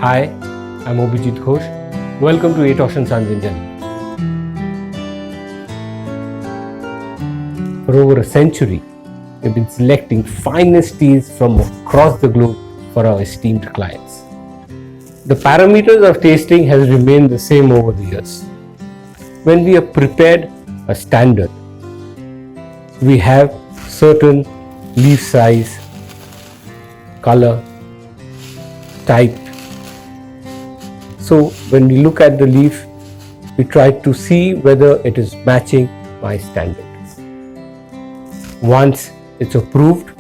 Hi, I'm Abhijit Ghosh. Welcome to Atosh & Sons in Delhi. For over a century, we've been selecting finest teas from across the globe for our esteemed clients. The parameters of tasting has remained the same over the years. When we have prepared a standard, we have certain leaf size, color, type. So when we look at the leaf, we try to see whether it is matching my standards. Once it's approved,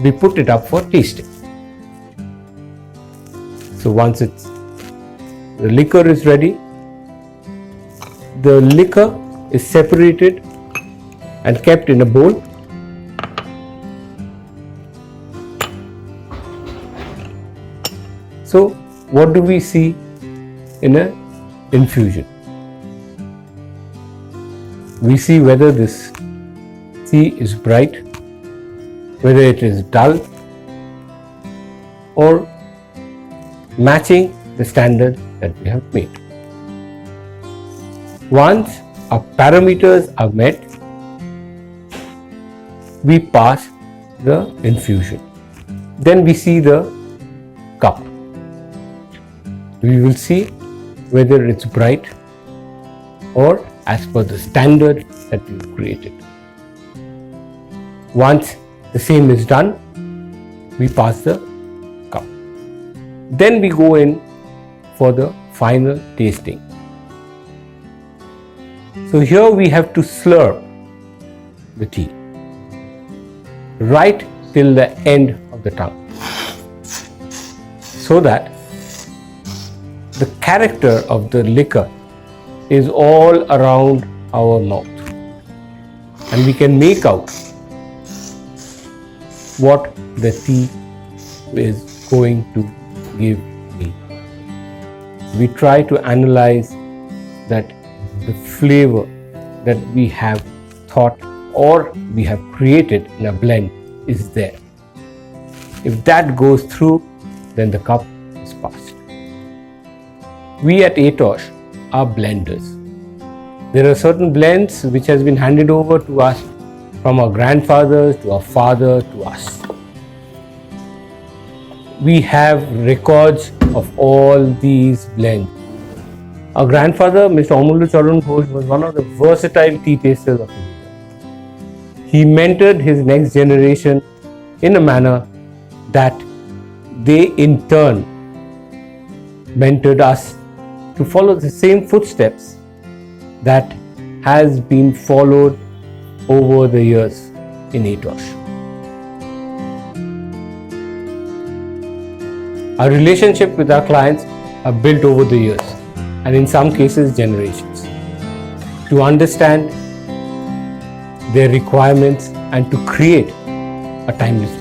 we put it up for tasting. So once the liquor is ready, the liquor is separated and kept in a bowl. So what do we see in an infusion? We see whether this tea is bright, whether it is dull, or matching the standard that we have made. Once our parameters are met, we pass the infusion. Then we see the cup. We will see whether it's bright or as per the standard that we've created. Once the same is done, we pass the cup. Then we go in for the final tasting. So here we have to slurp the tea right till the end of the tongue, so that the character of the liquor is all around our mouth, and we can make out what the tea is going to give me. We try to analyze that the flavor that we have thought or we have created in a blend is there. If that goes through, then the cup is passed. We at Atosh are blenders. There are certain blends which has been handed over to us from our grandfathers to our father to us. We have records of all these blends. Our grandfather, Mr. Amulya Charan Ghosh, was one of the versatile tea tasters of India. He mentored his next generation in a manner that they in turn mentored us to follow the same footsteps that has been followed over the years in Atosh. Our relationship with our clients are built over the years, and in some cases generations, to understand their requirements and to create a timeless